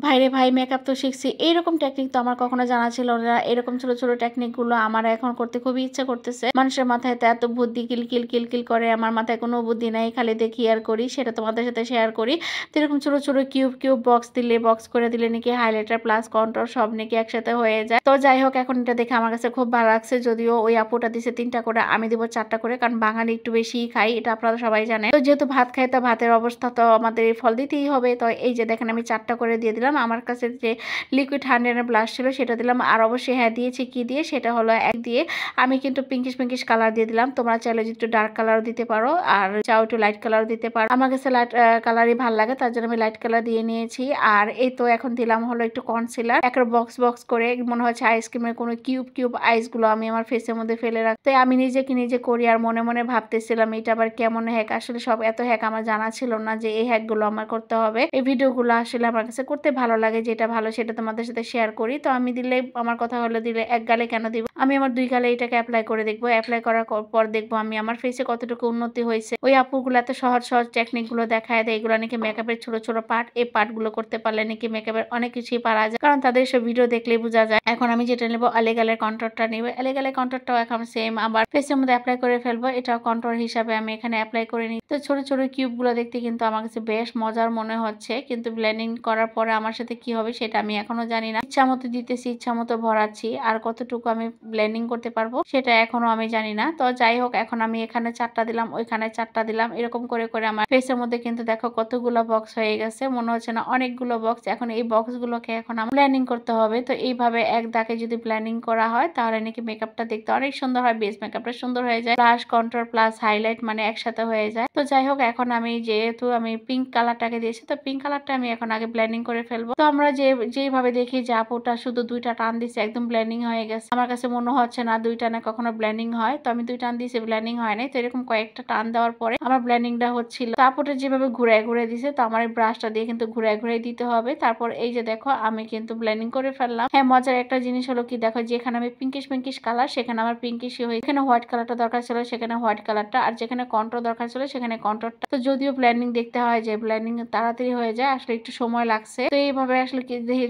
ভাইরে ভাই মেকআপ তো শিখছি, এইরকম টেকনিক তো আমার কখনো জানা ছিল না। এরকম ছোট ছোট টেকনিক গুলো আমার এখন করতে খুবই ইচ্ছা করতেছে। মানুষের মাথায় তো এত বুদ্ধি কিলকিল কিলকিল করে, আমার মাথায় কোনো বুদ্ধি নাই, খালি দেখি আর করি, সেটা তোমাদের সাথে শেয়ার করি। তো এরকম ছোট ছোট কিউব কিউব বক্স করে দিলে নাকি হাইলাইটার প্লাস কন্ট্রোল সব নাকি একসাথে হয়ে যায়। তো যাই হোক, এখন এটা দেখে আমার কাছে খুব ভালো লাগছে। যদিও ওই আপুটা দিছে 3টা করে, আমি দিব 4টা করে, কারণ বাঙালি একটু বেশি খাই, এটা আপনারা সবাই জানেন। তো যেহেতু ভাত খাই, তো ভাতের অবস্থা তো আমাদের ফল দিতেই হবে। তো এই যে দেখেন আমি 4টা করে দিয়ে দিলাম। আমার কাছে যে লিকুইড হান্ড্রেডের ব্লাশ ছিল সেটা দিলাম। আর অবশ্যই হ্যাঁ দিয়েছি কি দিয়ে, সেটা হলো এক দিয়ে আমি কিন্তু পিঙ্কিশ কালার দিয়ে দিলাম। তোমরা চাইলে একটু ডার্ক কালারও দিতে পারো, আর চাও একটু লাইট কালারও দিতে পারো। আমার কাছে লাইট কালারই ভালো লাগে, তার জন্য আমি লাইট কালার দিয়ে নিয়েছি। আর এই তো এখন দিলাম হলো একটু কনসিলার, একটা বক্স করে, মনে হচ্ছে আইসক্রিমের কোনো কিউব আইস গুলো আমি আমার ফেসের মধ্যে ফেলে রাখতে আমি নিজে করি। আর মনে মনে ভাবতেছিলাম এটা আবার কেমন হ্যাক। আসলে সব এত হ্যাক আমার জানা ছিল না যে এই হ্যাক গুলো আমার করতে হবে। এই ভিডিওগুলো আসলে আমার কাছে করতে ভালো লাগে, যেটা ভালো সেটা তোমাদের সাথে শেয়ার করি। তো আমি দিলে, আমার কথা হলো দিলে এক গালে কেন দিব, আমি আমার 2 গালে এটাকে অ্যাপ্লাই করে দেখবো। অ্যাপ্লাই করার পর দেখবো আমি আমার ফেসে কতটুকু উন্নতি হয়েছে। ওই আপুগুলো এত সহজ টেকনিক গুলো দেখায় দেয়, এগুলো নাকি মেকআপের ছোট পার্ট, এই পার্ট গুলো করতে পারলে নাকি মেকআপের অনেক কিছুই পারা যায়, কারণ তাদের সব ভিডিও দেখলেই বোঝা যায়। এখন আমি যেটা নেবো এলেগালের কন্ট্রোলটা নেবো। এলেগালের কন্ট্রোলটাও এখন সেম আবার ফেসের মধ্যে অ্যাপ্লাই করে ফেলবো। এটাও কন্ট্রোল হিসাবে আমি এখানে অ্যাপ্লাই করে নিই। তো ছোট কিউব গুলো দেখতে কিন্তু আমার কাছে বেশ মজার মনে হচ্ছে, কিন্তু ব্লেন্ডিং করার পরে আমার সাথে কি হবে সেটা আমি এখনো জানি না। ইচ্ছা মতো দিতেছি, ইচ্ছা মতো ভরাচ্ছি, আর কতটুকু আমি ব্লেন্ডিং করতে পারবো সেটা এখনো আমি জানি না। তো যাই হোক, এখন আমি এখানে 4টা দিলাম, ওইখানে 4টা দিলাম, এরকম করে আমার ফেসের মধ্যে কিন্তু দেখো কতগুলো বক্স হয়ে গেছে, মনে হচ্ছে না অনেকগুলো বক্স। এখন এই বক্স গুলোকে এখন আমার ব্লেন্ডিং করতে হবে। তো এইভাবে এক দাগে যদি ব্লেন্ডিং করা হয় তাহলে নাকি মেকআপটা দেখতে অনেক সুন্দর হয়, বেস মেকআপটা সুন্দর হয়ে যায়, প্লাস কন্ট্রোল প্লাস হাইলাইট মানে একসাথে হয়ে যায়। তো যাই হোক, এখন আমি যেহেতু আমি পিঙ্ক কালারটাকে দিয়েছি, তো পিঙ্ক কালারটা আমি এখন আগে ব্লেন্ডিং করে ফেলবো। তো আমরা যেভাবে দেখি যে আপুটা শুধু 2টা টান দিছে একদম ব্লেন্ডিং হয়ে গেছে, আমার কাছে মনে হচ্ছে না 2 টানে কখনো ব্লেন্ডিং হয়। তো আমি 2 টান দিয়েছি, ব্লেন্ডিং হয় নাই। তো এরকম কয়েকটা টান দেওয়ার পরে আমার ব্লেন্ডিংটা হচ্ছিল। তো আপুটা যেভাবে ঘুরে দিছে, তো আমার এই ব্রাশটা দিয়ে কিন্তু ঘুরে দিতে হবে। তারপর এই যে দেখো আমি কিন্তু ব্লেন্ডিং করে ফেললাম। হ্যাঁ, মজার একটা জিনিস হলো কি, দেখো যেখানে আমি পিঙ্কিশ কালার সেখানে আমার পিঙ্কিশই হয়ে, এখানে হোয়াইট কালারটা দরকার ছিল সেখানে হোয়াইট কালারটা, আর যেখানে কন্ট্রোল দরকার ছিল সেখানে কন্ট্রোলটা। তো যদিও ব্লেন্ডিং দেখতে হয় যে ব্লেন্ডিং তাড়াতাড়ি হয়ে যায়, আসলে একটু সময় লাগছে। তো এইভাবে আসলে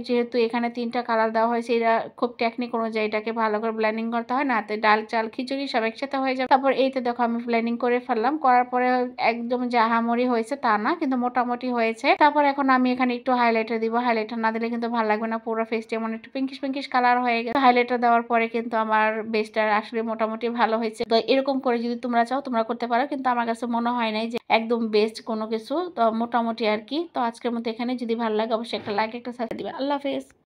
যেহেতু এখানে 3টা কালার দেওয়া হয়েছে, এটা খুব টেকনিক অনুযায়ী এটাকে ভালো করে ব্লেন্ডিং করতে হয়, না ডাল চাল খিচুড়ি সব একসাথে হয়ে যাবে। তারপর এইতে দেখো আমি ব্লেন্ডিং করে ফেললাম, করার পরে একদম যে আহামরি হয়েছে তা না, কিন্তু মোটামুটি হয়েছে। তারপর এখন আমি এখানে একটু হাইলাইটার দিব, হাইলাইটার না দিলে কিন্তু ভালো লাগবে না, পুরো ফেসটা এমন একটু পিঙ্কিশ কালার হয়ে গেছে। হাইলাইটার দেওয়ার পরে কিন্তু আমার বেসটা আসলে মোটামুটি ভালো হয়েছে। তো এরকম করে যদি তোমরা চাও তোমরা করতে পারো, কিন্তু আমার কাছে মনে হয় নাই যে একদম বেস্ট কোনো কিছু। তো মোটামুটি আর কি। তো আজকের মতো এখানে, যদি ভালো লাগে অবশ্যই একটা লাইক একটা সাবস্ক্রাইব দিবে। আল্লাহ হাফেজ।